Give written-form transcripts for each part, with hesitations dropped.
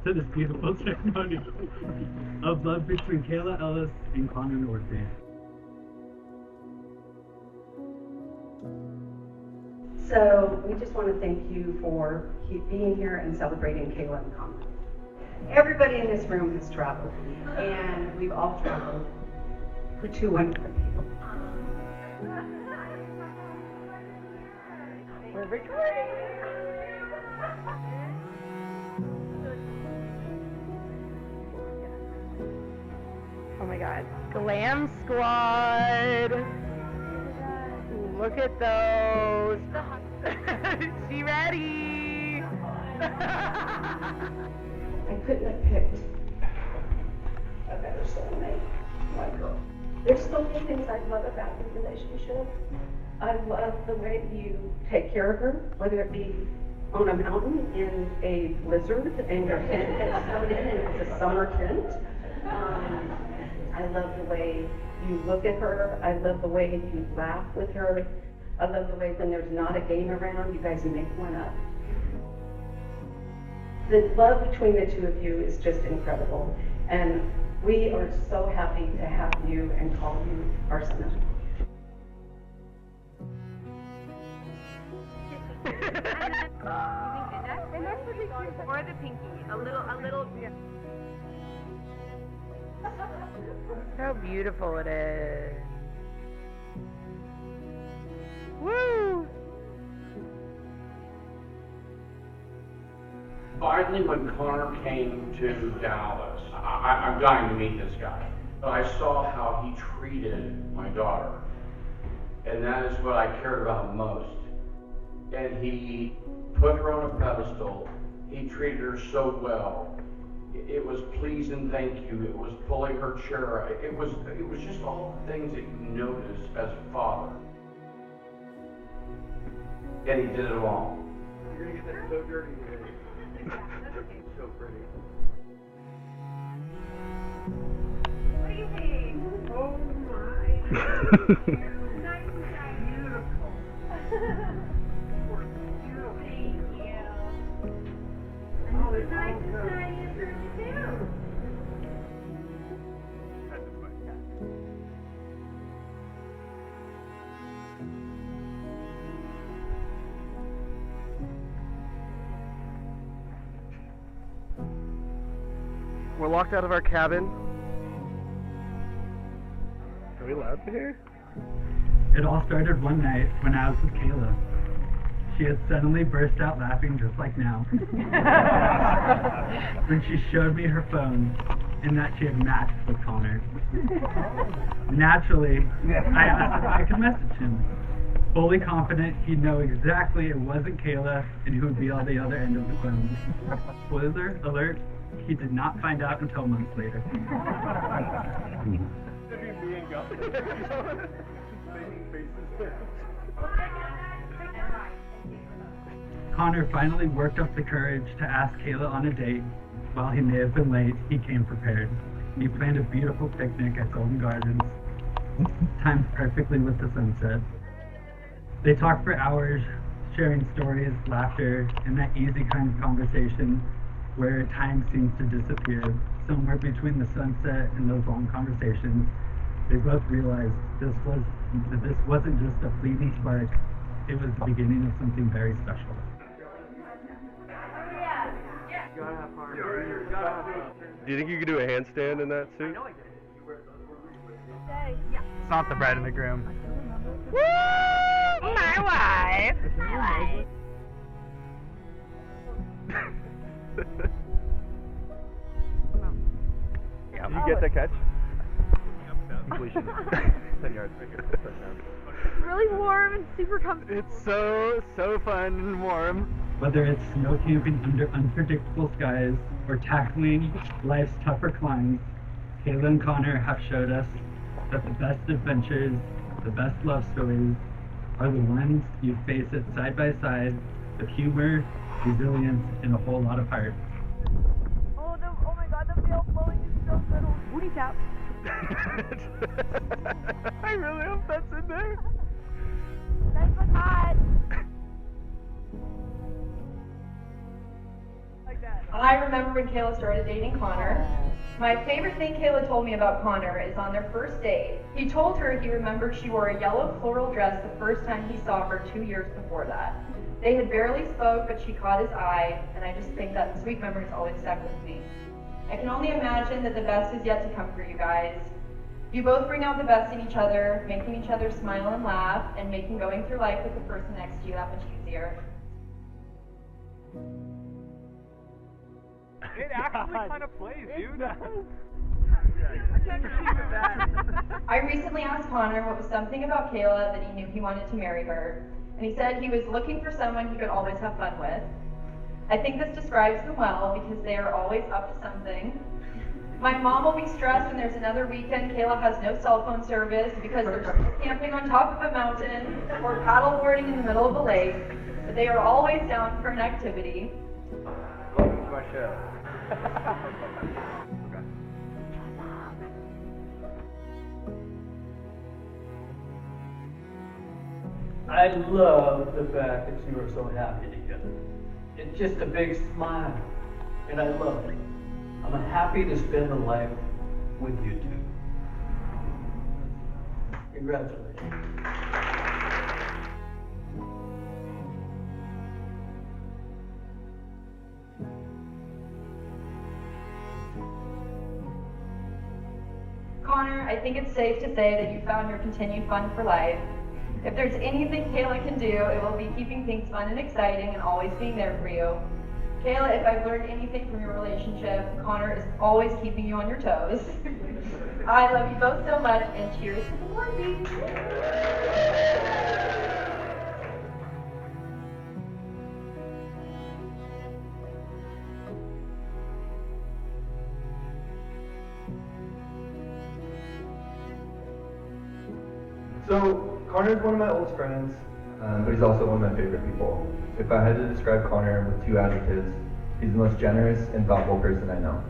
to this beautiful ceremony of love between Kayla Ellis and Connor Northey. So we just want to thank you for being here and celebrating Kayla and Connor. Everybody in this room has traveled, and we've all traveled for two wonderful people. We're recording. Oh my God. Glam Squad. Look at those. She ready. I couldn't have picked a better soulmate, my girl. There's so many things I love about your relationship. I love the way you take care of her, whether it be on a mountain in a blizzard and your tent gets snowed in and it's a summer tent. I love the way you look at her. I love the way you laugh with her. I love the way when there's not a game around, you guys make one up. The love between the two of you is just incredible. And we are so happy to have you and call you our son. Or the pinky. A little. How beautiful it is. Woo! Finally, when Connor came to Dallas, I'm dying to meet this guy. But I saw how he treated my daughter. And that is what I cared about most. And he put her on a pedestal. He treated her so well. It was please and thank you. It was pulling her chair. It was just all the things that you notice as a father. And he did it all. You're gonna get that so dirty today. So pretty. What do you think? Oh my. Nice and Beautiful. Thank you. Oh, It's nice and shiny and pretty too. We're locked out of our cabin. Are we allowed to hear? It all started one night when I was with Kayla. She had suddenly burst out laughing just like now. When she showed me her phone and that she had matched with Connor. Naturally, I asked if I could message him. Fully confident he'd know exactly it wasn't Kayla and who would be on the other end of the phone. Spoiler alert, he did not find out until months later. Connor finally worked up the courage to ask Kayla on a date. While he may have been late, he came prepared. He planned a beautiful picnic at Golden Gardens, timed perfectly with the sunset. They talked for hours, sharing stories, laughter, and that easy kind of conversation where time seems to disappear. Somewhere between the sunset and those long conversations, they both realized this wasn't just a fleeting spark, it was the beginning of something very special. Do you think you could do a handstand in that suit? It's not the bride and the groom. Woo! My wife. Did you get that catch? Completion. 10 yards right here. Touchdown. Really warm and super comfortable. It's so fun and warm. Whether it's snow camping under unpredictable skies or tackling life's tougher climbs, Kayla and Connor have showed us that the best adventures, the best love stories, are the ones you face it side by side with humor, resilience, and a whole lot of heart. Oh my God, the veil flowing is so good. Booty tap. I really hope that's in there. Guys, look hot. Like that. I remember when Kayla started dating Connor. My favorite thing Kayla told me about Connor is on their first date, he told her he remembered she wore a yellow floral dress the first time he saw her 2 years before that. They had barely spoke, but she caught his eye, and I just think that sweet memories always stuck with me. I can only imagine that the best is yet to come for you guys. You both bring out the best in each other, making each other smile and laugh, and making going through life with the person next to you that much easier. It actually kind of plays, dude. I recently asked Connor what was something about Kayla that he knew he wanted to marry her, and he said he was looking for someone he could always have fun with. I think this describes them well because they are always up to something. My mom will be stressed when there's another weekend Kayla has no cell phone service because they're camping on top of a mountain or paddleboarding in the middle of a lake, but they are always down for an activity. Welcome to my show. I love the fact that you are so happy together. It's just a big smile, and I love it. I'm happy to spend a life with you two. Congratulations. Connor, I think it's safe to say that you found your continued fun for life. If there's anything Kayla can do, it will be keeping things fun and exciting and always being there for you. Kayla, if I've learned anything from your relationship, Connor is always keeping you on your toes. I love you both so much, and cheers to the morning. So, Connor's one of my oldest friends, but he's also one of my favorite people. If I had to describe Connor with 2 adjectives, he's the most generous and thoughtful person I know.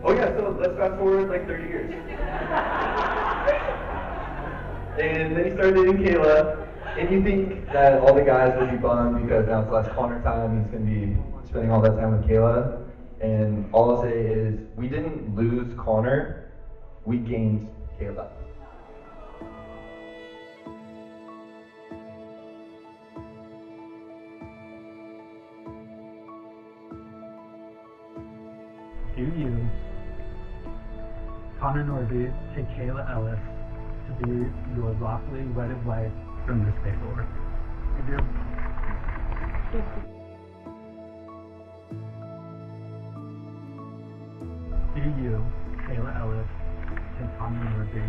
Oh yeah, so let's fast forward like 30 years. And then he started dating Kayla, and you think that all the guys would be bummed because now it's less Connor time, he's going to be spending all that time with Kayla. And all I'll say is, we didn't lose Connor, we gained Kayla. Do you, Connor Norby, take Kayla Ellis to be your lawfully wedded wife from this day forward? I do. Do you, Kayla Ellis, take Connor Norby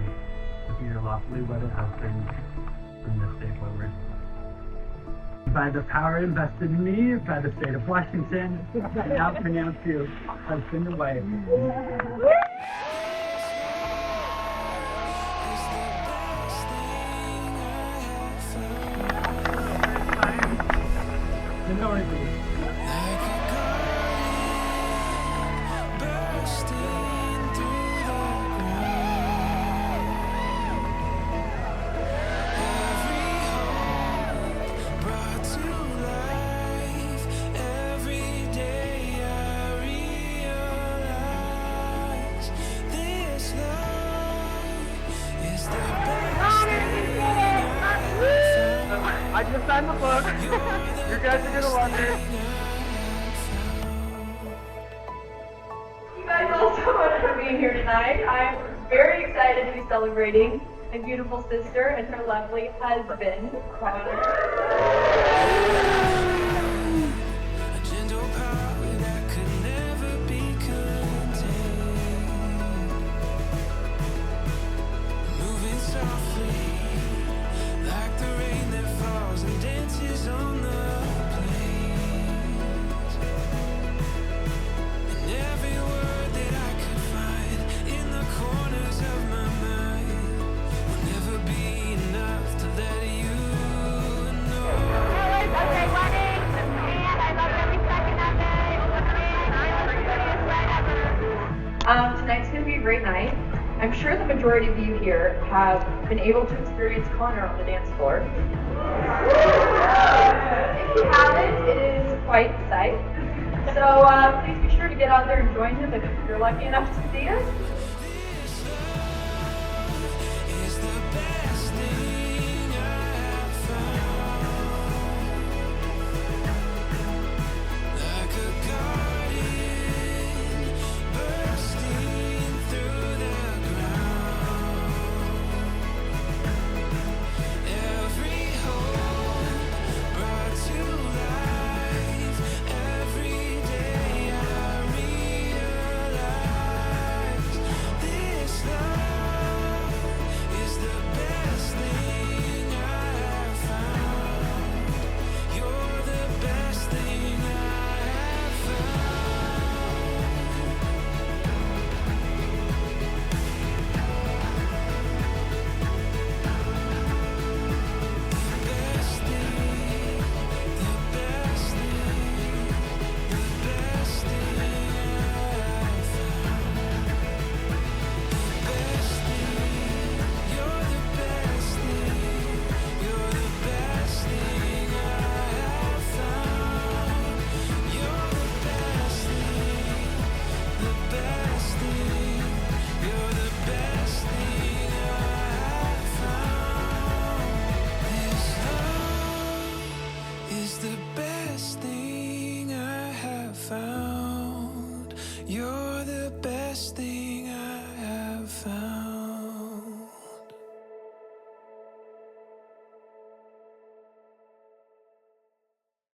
to be your lawfully wedded husband from this day forward? By the power invested in me by the state of Washington, I now pronounce you husband and wife. I just signed the book. You guys are gonna love it. You guys all so much for being here tonight. I'm very excited to be celebrating my beautiful sister and her lovely husband, Connor. Tonight's going to be a great night. I'm sure the majority of you here have been able to experience Connor on the dance floor. If you haven't, it is quite the sight. So please be get out there and join him if you're lucky enough to see it. You're the best thing